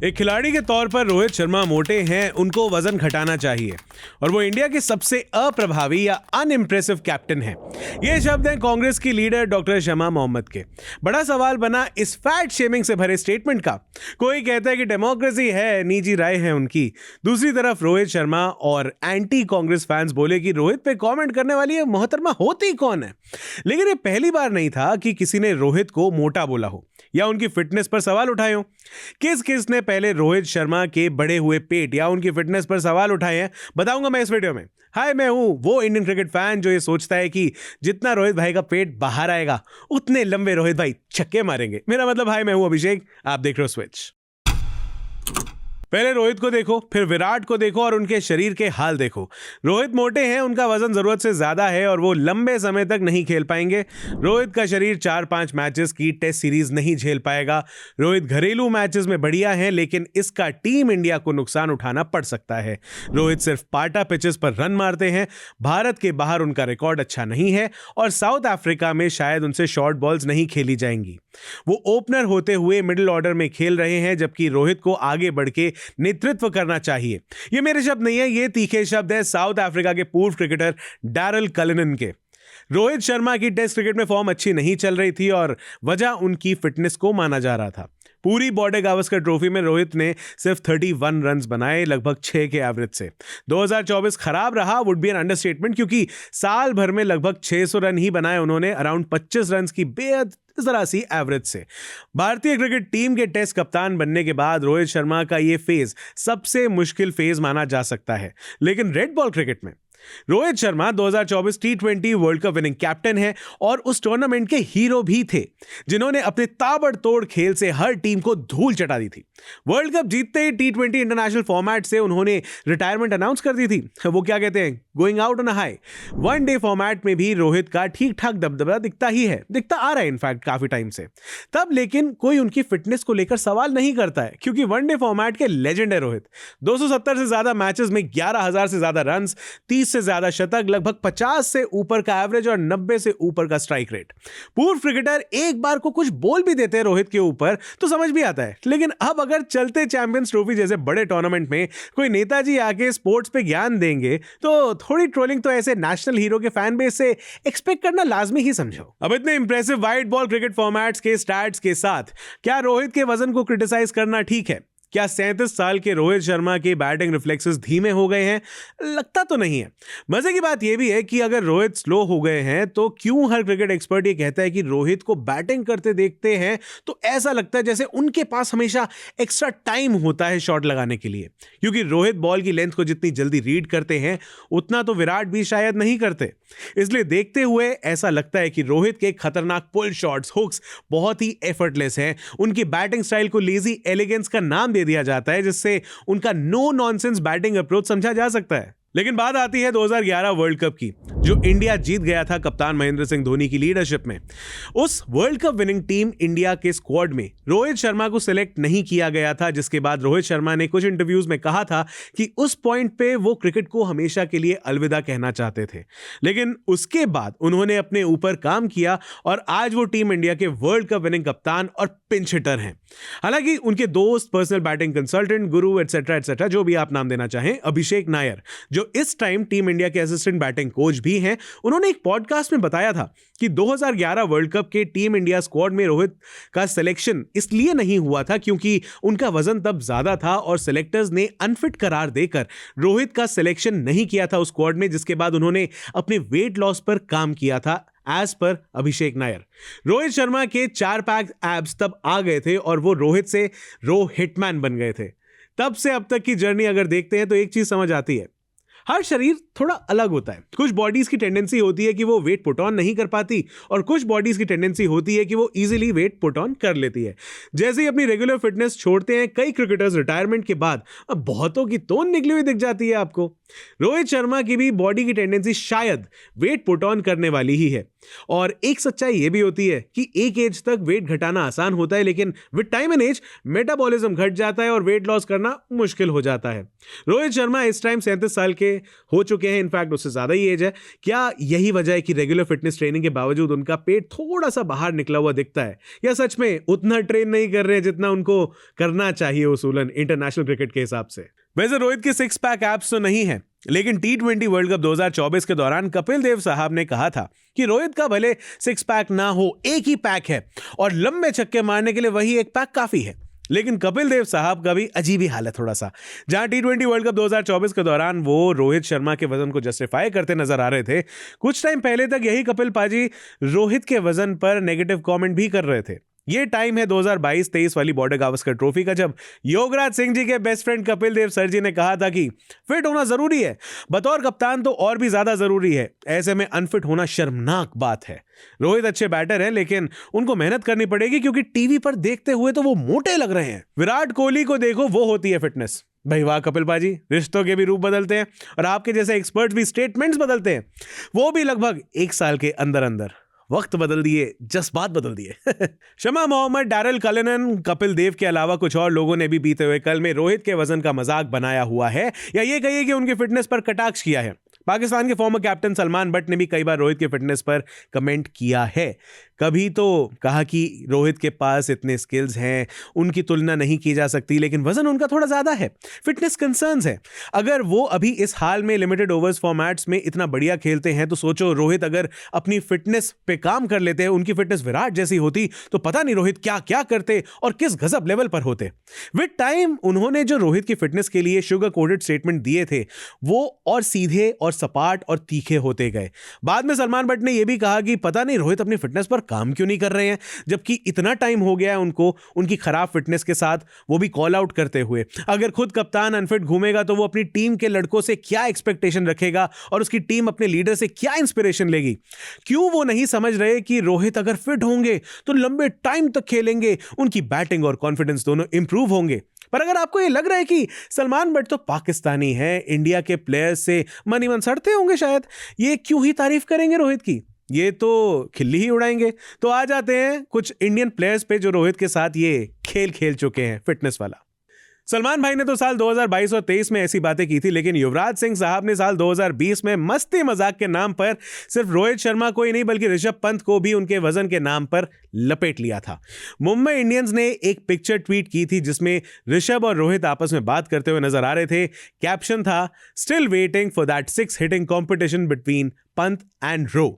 एक खिलाड़ी के तौर पर रोहित शर्मा मोटे हैं, उनको वजन घटाना चाहिए और वो इंडिया के सबसे अप्रभावी या अनइम्प्रेसिव कैप्टन हैं। ये शब्द हैं कांग्रेस की लीडर डॉक्टर शमा मोहम्मद के। बड़ा सवाल बना इस फैट शेमिंग से भरे स्टेटमेंट का। कोई कहता है कि डेमोक्रेसी है, निजी राय है उनकी। दूसरी तरफ रोहित शर्मा और एंटी कांग्रेस फैंस बोले कि रोहित पे कमेंट करने वाली ये मोहतरमा होती कौन है। लेकिन ये पहली बार नहीं था कि किसी ने रोहित को मोटा बोला हो या उनकी फिटनेस पर सवाल उठाए हो। किस ने पहले रोहित शर्मा के बड़े हुए पेट या उनकी फिटनेस पर सवाल उठाए हैं, बताऊंगा मैं इस वीडियो में। हाय, मैं हूं वो इंडियन क्रिकेट फैन जो ये सोचता है कि जितना रोहित भाई का पेट बाहर आएगा उतने लंबे रोहित भाई छक्के मारेंगे। मेरा मतलब, हाय मैं हूं अभिषेक, आप देख रहे हो स्विच। पहले रोहित को देखो, फिर विराट को देखो और उनके शरीर के हाल देखो। रोहित मोटे हैं, उनका वजन जरूरत से ज्यादा है और वो लंबे समय तक नहीं खेल पाएंगे। रोहित का शरीर 4-5 मैचेस की टेस्ट सीरीज नहीं झेल पाएगा। रोहित घरेलू मैचेस में बढ़िया है, लेकिन इसका टीम इंडिया को नुकसान उठाना पड़ सकता है। रोहित सिर्फ पाटा पिचेस पर रन मारते हैं। भारत के बाहर उनका रिकॉर्ड अच्छा नहीं है और साउथ अफ्रीका में शायद उनसे शॉर्ट बॉल्स नहीं खेली जाएंगी। वो ओपनर होते हुए मिडिल ऑर्डर में खेल रहे हैं, जबकि रोहित को आगे बढ़ के नेतृत्व करना चाहिए। ये मेरे शब्द नहीं है, ये तीखे शब्द है साउथ अफ्रीका के पूर्व क्रिकेटर डैरल कलिनन के। रोहित शर्मा की टेस्ट क्रिकेट में फॉर्म अच्छी नहीं चल रही थी और वजह उनकी फिटनेस को माना जा रहा था। पूरी बॉर्डर गावस्कर ट्रॉफी में रोहित ने सिर्फ 31 रन बनाए, लगभग 6 के एवरेज से। 2024 खराब रहा वुड बी एन अंडरस्टेटमेंट, क्योंकि साल भर में लगभग 600 रन ही बनाए उन्होंने, अराउंड 25 रन की बेहद जरा सी एवरेज से। भारतीय क्रिकेट टीम के टेस्ट कप्तान बनने के बाद रोहित शर्मा का यह फेज सबसे मुश्किल फेज माना जा सकता है। लेकिन रेड बॉल क्रिकेट में Rohit Sharma 2024 T20 world cup winning captain है और उस टूर्नामेंट के हीरो भी थे, जिन्होंने अपने ताबड़तोड़ खेल से हर टीम को धूल चटा दी थी। वर्ल्ड कप जीतते ही T20 इंटरनेशनल फॉर्मेट से उन्होंने रिटायरमेंट अनाउंस कर दी थी। वो क्या कहते हैं, going out on a high. One day format में भी रोहित का ठीक ठाक दबदबा दिखता आ रहा है इनफैक्ट काफी टाइम से। तब लेकिन कोई उनकी फिटनेस को लेकर सवाल नहीं करता है, क्योंकि वनडे फॉर्मेट के लेजेंड है रोहित। 270 से ज्यादा मैचेस में 11,000 से ज्यादा रन, 30 से ज्यादा शतक, लगभग 50 से ऊपर का एवरेज और 90 से ऊपर का स्ट्राइक रेट। पूर्व क्रिकेटर एक बार को कुछ बोल भी देते हैं रोहित के ऊपर तो समझ भी आता है। लेकिन अब अगर चलते चैंपियंस ट्रॉफी जैसे बड़े टूर्नामेंट में कोई नेताजी आके स्पोर्ट्स पे ज्ञान देंगे तो थोड़ी ट्रोलिंग तो ऐसे नेशनल हीरो के फैन बेस से एक्सपेक्ट करना लाजमी ही समझो। अब इतने impressive wide ball cricket formats के स्टैट्स के साथ क्या रोहित के वजन को क्रिटिसाइज करना ठीक है? क्या 37 साल के रोहित शर्मा के बैटिंग रिफ्लेक्सेस धीमे हो गए हैं? लगता तो नहीं है। मजे की बात यह भी है कि अगर रोहित स्लो हो गए हैं तो क्यों हर क्रिकेट एक्सपर्ट ये कहता है कि रोहित को बैटिंग करते देखते हैं तो ऐसा लगता है जैसे उनके पास हमेशा एक्स्ट्रा टाइम होता है शॉट लगाने के लिए, क्योंकि रोहित बॉल की लेंथ को जितनी जल्दी रीड करते हैं उतना तो विराट भी शायद नहीं करते। इसलिए देखते हुए ऐसा लगता है कि रोहित के खतरनाक पुल शॉट्स, हुक्स बहुत ही एफर्टलेस हैं। उनकी बैटिंग स्टाइल को लेजी एलिगेंस का नाम दे दिया जाता है, जिससे उनका नो नॉनसेंस बैटिंग अप्रोच समझा जा सकता है। लेकिन बात आती है 2011 वर्ल्ड कप की, जो इंडिया जीत गया था कप्तान महेंद्र सिंह धोनी की लीडरशिप में। उस world cup winning team India के स्क्वाड में रोहित शर्मा को सिलेक्ट नहीं किया गया था, जिसके बाद रोहित शर्मा ने कुछ इंटरव्यूज में कहा था कि उस पॉइंट पे वो क्रिकेट को हमेशा के लिए अलविदा कहना चाहते थे। लेकिन उसके बाद उन्होंने अपने ऊपर काम किया और आज वो टीम इंडिया के वर्ल्ड कप विनिंग कप्तान और पिंच हिटर हैं। हालांकि उनके दोस्त, पर्सनल बैटिंग कंसल्टेंट, गुरु एटसेट्रा जो भी आप नाम देना चाहें, अभिषेक नायर, जो इस टाइम टीम इंडिया के असिस्टेंट बैटिंग कोच भी हैं, उन्होंने एक पॉडकास्ट में बताया था कि 2011 वर्ल्ड कप के टीम इंडिया स्क्वाड में रोहित का सिलेक्शन इसलिए नहीं हुआ था क्योंकि उनका वजन तब ज्यादा था और सिलेक्टर्स ने अनफिट करार देकर रोहित का सिलेक्शन नहीं किया था उस स्क्वाड में, जिसके बाद उन्होंने अपने वेट लॉस पर काम किया था। एज पर अभिषेक नायर, रोहित शर्मा के 4 पैक एब्स तब आ गए थे और वो रोहित से रो हिटमैन बन गए थे। तब से अब तक की जर्नी अगर देखते हैं तो एक चीज समझ आती है, हर शरीर थोड़ा अलग होता है। कुछ बॉडीज की टेंडेंसी होती है कि वो वेट पुट ऑन नहीं कर पाती और कुछ बॉडीज की टेंडेंसी होती है कि वो इजीली वेट पुट ऑन कर लेती है। जैसे ही अपनी रेगुलर फिटनेस छोड़ते हैं कई क्रिकेटर्स रिटायरमेंट के बाद, अब बहुतों की तोन निकली हुई दिख जाती है आपको। रोहित शर्मा की भी बॉडी की टेंडेंसी शायद वेट पुट ऑन करने वाली ही है। और एक सच्चाई ये भी होती है कि एक एज तक वेट घटाना आसान होता है, लेकिन with time and age metabolism घट जाता है और वेट लॉस करना मुश्किल हो जाता है। रोहित शर्मा इस टाइम 37 साल के हो चुके हैं, इनफैक्ट उससे ज़्यादा ही एज है। क्या यही वजह है कि रेगुलर फिटनेस ट्रेनिंग के बावजूद उनका पेट थोड़ा सा बाहर निकला हुआ दिखता है, या सच में उतना ट्रेन नहीं कर रहे हैं जितना उनको करना चाहिए उसूलन इंटरनेशनल क्रिकेट के हिसाब से? वैसे रोहित के सिक्स पैक एब्स तो नहीं है, लेकिन T20 वर्ल्ड कप 2024 के दौरान कपिल देव साहब ने कहा था कि रोहित का भले सिक्स पैक ना हो, एक ही पैक है और लंबे छक्के मारने के लिए वही एक पैक काफी है। लेकिन कपिल देव साहब का भी अजीब ही हाल है थोड़ा सा। जहां T20 वर्ल्ड कप 2024 के दौरान वो रोहित शर्मा के वजन को जस्टिफाई करते नजर आ रहे थे, कुछ टाइम पहले तक यही कपिल पाजी रोहित के वजन पर नेगेटिव कमेंट भी कर रहे थे। ये टाइम है 2022-23 वाली बॉर्डर गावस्कर ट्रॉफी का, जब योगराज सिंह जी के best friend Kapil Dev sir जी ने कहा था कि फिट होना जरूरी है, बतौर कप्तान तो और भी ज्यादा जरूरी है, ऐसे में अनफिट होना शर्मनाक बात है। रोहित अच्छे बैटर हैं, लेकिन उनको मेहनत करनी पड़ेगी क्योंकि टीवी पर देखते हुए तो वो मोटे लग रहे हैं। विराट कोहली को देखो, वो होती है फिटनेस। भाई वाह कपिल पाजी, रिश्तों के भी रूप बदलते हैं और आपके जैसे एक्सपर्ट्स भी स्टेटमेंट्स बदलते हैं, वो भी लगभग 1 साल के अंदर अंदर। वक्त बदल दिए, जज्बात बदल दिए। शमा मोहम्मद, डैरिल कलिनन, कपिल देव के अलावा कुछ और लोगों ने भी बीते हुए कल में रोहित के वजन का मजाक बनाया हुआ है, या ये कहिए कि उनकी फिटनेस पर कटाक्ष किया है। पाकिस्तान के फॉर्मर कैप्टन सलमान बट ने भी कई बार रोहित की फिटनेस पर कमेंट किया है। कभी तो कहा कि रोहित के पास इतने स्किल्स हैं, उनकी तुलना नहीं की जा सकती, लेकिन वजन उनका थोड़ा ज्यादा है, फिटनेस कंसर्न्स है। अगर वो अभी इस हाल में लिमिटेड ओवर्स फॉर्मेट्स में इतना बढ़िया खेलते हैं, तो सोचो रोहित अगर अपनी फिटनेस पे काम कर लेते हैं, उनकी फिटनेस विराट जैसी होती, तो पता नहीं रोहित क्या क्या करते और किस गजब लेवल पर होते। विद टाइम उन्होंने जो रोहित की फिटनेस के लिए शुगर कोटेड स्टेटमेंट दिए थे, वो और सीधे और सपाट और तीखे होते गए। बाद में सलमान बट ने यह भी कहा कि पता नहीं रोहित अपनी फिटनेस पर काम क्यों नहीं कर रहे हैं, जबकि इतना टाइम हो गया है उनको उनकी खराब फिटनेस के साथ, वो भी कॉल आउट करते हुए। अगर खुद कप्तान अनफिट घूमेगा तो वो अपनी टीम के लड़कों से क्या एक्सपेक्टेशन रखेगा और उसकी टीम अपने लीडर से क्या इंस्पिरेशन लेगी? क्यों वो नहीं समझ रहे कि रोहित अगर फिट होंगे तो लंबे टाइम तक खेलेंगे, उनकी बैटिंग और कॉन्फिडेंस दोनों इंप्रूव होंगे। पर अगर आपको ये लग रहा है कि सलमान बट तो पाकिस्तानी है, इंडिया के प्लेयर्स से मन ही मन सड़ते होंगे शायद, ये क्यों ही तारीफ करेंगे रोहित की, ये तो खिल्ली ही उड़ाएंगे। तो आ जाते हैं कुछ इंडियन प्लेयर्स पे जो रोहित के साथ ये खेल खेल चुके हैं फिटनेस वाला। सलमान भाई ने तो साल 2022 और 23 में ऐसी बातें की थी, लेकिन युवराज सिंह साहब ने साल 2020 में मस्ती मजाक के नाम पर सिर्फ रोहित शर्मा को ही नहीं बल्कि ऋषभ पंत को भी उनके वजन के नाम पर लपेट लिया था। मुंबई इंडियंस ने एक पिक्चर ट्वीट की थी जिसमें ऋषभ और रोहित आपस में बात करते हुए नजर आ रहे थे। कैप्शन था, still waiting for that 6 hitting competition between Pant and रो।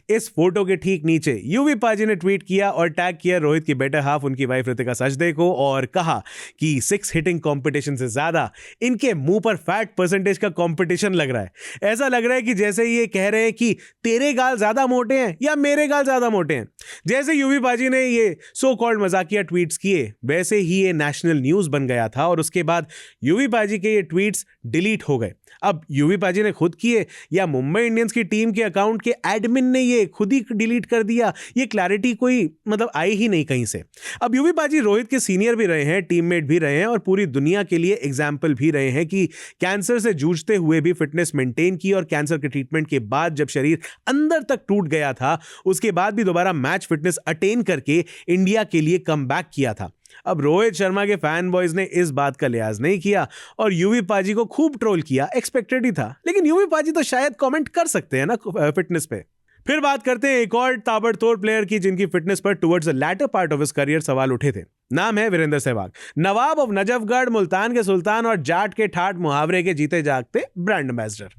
इस फोटो के ठीक नीचे यूवी पाजी ने ट्वीट किया और टैग किया रोहित की बेटर हाफ उनकी वाइफ ऋतिका सचदे को, और कहा कि 6 हिटिंग कंपटीशन से ज्यादा इनके मुंह पर फैट परसेंटेज का कंपटीशन लग रहा है। ऐसा लग रहा है कि जैसे ये कह रहे हैं कि तेरे गाल ज्यादा मोटे हैं या मेरे गाल ज्यादा मोटे हैं। जैसे यूवी पाजी ने ये सो कॉल्ड मजाकिया ट्वीट्स किए, वैसे ही ये नेशनल न्यूज बन गया था और उसके बाद यूवी पाजी के ये ट्वीट्स डिलीट हो गए। अब यूवी पाजी ने खुद किए या मुंबई इंडियंस की टीम के अकाउंट के एडमिन ने ये खुद ही डिलीट कर दिया, ये क्लैरिटी कोई आई ही नहीं कहीं से। अब यूवी पाजी रोहित के सीनियर भी रहे हैं, टीममेट भी रहे हैं और पूरी दुनिया के लिए एग्जाम्पल भी रहे हैं कि कैंसर से जूझते हुए भी फिटनेस मेंटेन की और कैंसर के ट्रीटमेंट के बाद जब शरीर अंदर तक टूट गया था, उसके बाद भी दोबारा मैच फिटनेस अटेन करके इंडिया के लिए कमबैक किया था। अब रोहित शर्मा के फैन बॉयज ने इस बात का लिहाज नहीं किया और यूवी पाजी को खूब ट्रोल किया, एक्सपेक्टेड ही था। लेकिन यूवी पाजी तो शायद कमेंट कर सकते हैं ना फिटनेस पे। फिर बात करते हैं एक और ताबड़तोड़ प्लेयर की जिनकी फिटनेस पर towards the latter part of his career सवाल उठे थे। नाम है वीरेंद्र सहवाग, नवाब ऑफ नजफगढ़, मुल्तान के सुल्तान और जाट के ठाट मुहावरे के जीते जागते ब्रांड एम्बेसडर।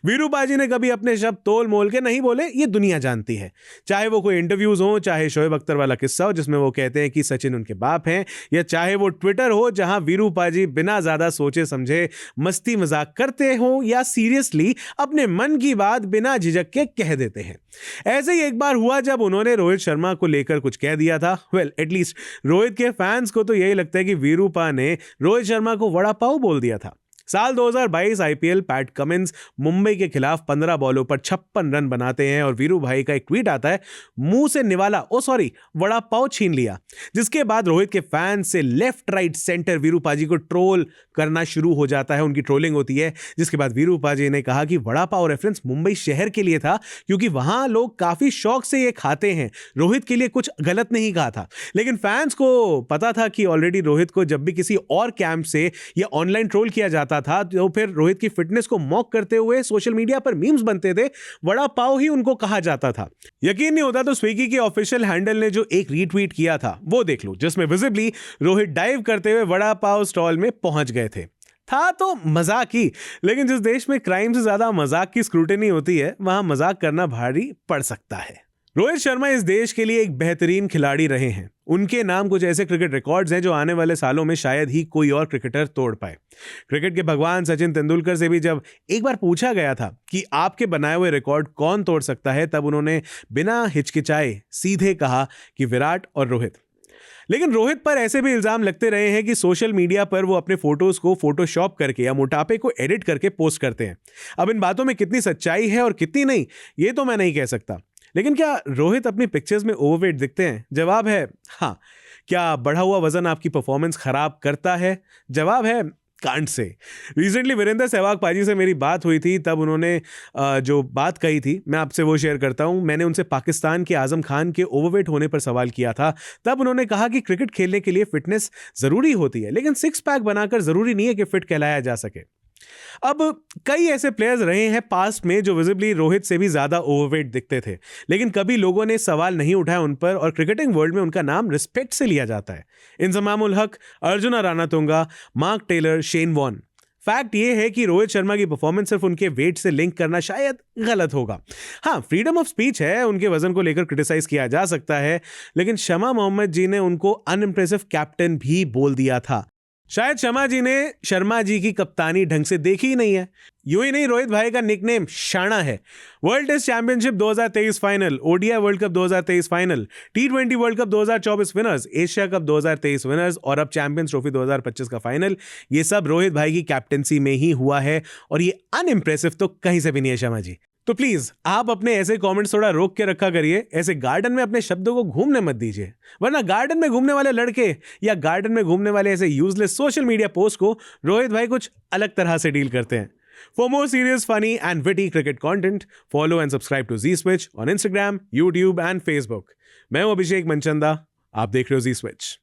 वीरू पाजी ने कभी अपने शब्द तोल मोल के नहीं बोले, ये दुनिया जानती है। चाहे वो कोई इंटरव्यूज हो, चाहे शोएब अख्तर वाला किस्सा हो जिसमें वो कहते हैं कि सचिन उनके बाप हैं, या चाहे वो ट्विटर हो जहां वीरू पाजी बिना ज्यादा सोचे समझे मस्ती मजाक करते हो या सीरियसली अपने मन की बात बिना झिझक के कह देते हैं। ऐसे ही एक बार हुआ जब उन्होंने रोहित शर्मा को लेकर कुछ कह दिया था। वेल, एटलीस्ट रोहित के फैंस को तो यही लगता है कि वीरूपा ने रोहित शर्मा को वड़ा पाव बोल दिया था। साल 2022 आईपीएल, पैट कमिंस मुंबई के खिलाफ 15 बॉलों पर 56 रन बनाते हैं और वीरू भाई का एक ट्वीट आता है, मुंह से निवाला वड़ा पाव छीन लिया। जिसके बाद रोहित के फैन से लेफ्ट राइट सेंटर वीरू पाजी को ट्रोल करना शुरू हो जाता है, उनकी ट्रोलिंग होती है। जिसके बाद वीरू पाजी ने कहा कि वड़ा पाव रेफरेंस मुंबई शहर के लिए था क्योंकि वहां लोग काफी शौक से ये खाते हैं, रोहित के लिए कुछ गलत नहीं कहा था। लेकिन फैंस को पता था कि ऑलरेडी रोहित को जब भी किसी और कैंप से या ऑनलाइन ट्रोल किया जाता होता था तो फिर रोहित की फिटनेस को मॉक करते हुए सोशल मीडिया पर मीम्स बनते थे, वड़ा पाव ही उनको कहा जाता था। यकीन नहीं होता तो स्विगी के ऑफिशियल हैंडल ने जो एक रीट्वीट किया था वो देख लो, जिसमें विजिबली रोहित डाइव करते हुए वड़ा पाव स्टॉल में पहुंच गए थे। था तो मजाक ही, लेकिन जिस देश में क्राइम से ज्यादा मजाक की स्क्रूटिनी होती है वहां मजाक करना भारी पड़ सकता है। रोहित शर्मा इस देश के लिए एक बेहतरीन खिलाड़ी रहे हैं। उनके नाम कुछ ऐसे क्रिकेट रिकॉर्ड्स हैं जो आने वाले सालों में शायद ही कोई और क्रिकेटर तोड़ पाए। क्रिकेट के भगवान सचिन तेंदुलकर से भी जब एक बार पूछा गया था कि आपके बनाए हुए रिकॉर्ड कौन तोड़ सकता है, तब उन्होंने बिना हिचकिचाए सीधे कहा कि विराट और रोहित। लेकिन रोहित पर ऐसे भी इल्जाम लगते रहे हैं कि सोशल मीडिया पर वो अपने फोटोज को फोटोशॉप करके या मोटापे को एडिट करके पोस्ट करते हैं। अब इन बातों में कितनी सच्चाई है और कितनी नहीं, ये तो मैं नहीं कह सकता। लेकिन क्या रोहित अपनी पिक्चर्स में ओवरवेट दिखते हैं? जवाब है हाँ। क्या बढ़ा हुआ वजन आपकी परफॉर्मेंस खराब करता है? जवाब है can't say. Recently Virendra Sehwag पाजी से मेरी बात हुई थी, तब उन्होंने जो बात कही थी मैं आपसे वो शेयर करता हूं। मैंने उनसे पाकिस्तान के आजम खान के ओवरवेट होने पर सवाल किया था। तब उन्होंने कहा कि क्रिकेट खेलने के लिए फिटनेस जरूरी होती है, लेकिन सिक्स पैक बनाकर जरूरी नहीं है कि फिट कहलाया जा सके। अब कई ऐसे प्लेयर्स रहे हैं पास्ट में जो विजिबली रोहित से भी ज्यादा ओवरवेट दिखते थे, लेकिन कभी लोगों ने सवाल नहीं उठाया उन पर, और क्रिकेटिंग वर्ल्ड में उनका नाम रिस्पेक्ट से लिया जाता है। Inzamam ul Haq, Arjuna Ranatunga, Mark Taylor, Shane Warne. Fact ये है कि रोहित शर्मा की परफॉर्मेंस सिर्फ उनके वेट से लिंक करना शायद गलत होगा। हाँ, फ्रीडम ऑफ स्पीच है, उनके वजन को लेकर क्रिटिसाइज किया जा सकता है, लेकिन शमा मोहम्मद जी ने उनको अनइम्प्रेसिव कैप्टन भी बोल दिया था। शायद शमा जी ने शर्मा जी की कप्तानी ढंग से देखी ही नहीं है। यूं ही नहीं, रोहित भाई का निकनेम शाना है। World test championship 2023 final, ODI world cup 2023 final, T20 world cup 2024 winners, Asia cup 2023 winners और अब चैंपियंस ट्रॉफी 2025 का फाइनल, ये सब रोहित भाई की कैप्टनसी में ही हुआ है, और ये अनइम्प्रेसिव तो कहीं से भी नहीं है शमा जी। तो प्लीज आप अपने ऐसे कमेंट्स थोड़ा रोक के रखा करिए। ऐसे गार्डन में अपने शब्दों को घूमने मत दीजिए, वरना गार्डन में घूमने वाले लड़के या गार्डन में घूमने वाले ऐसे यूजलेस सोशल मीडिया पोस्ट को रोहित भाई कुछ अलग तरह से डील करते हैं। For more serious, funny and witty cricket content, follow and subscribe to G switch on Instagram, YouTube and Facebook. मैं हूं अभिषेक मनचंदा, आप देख रहे हो जी स्विच।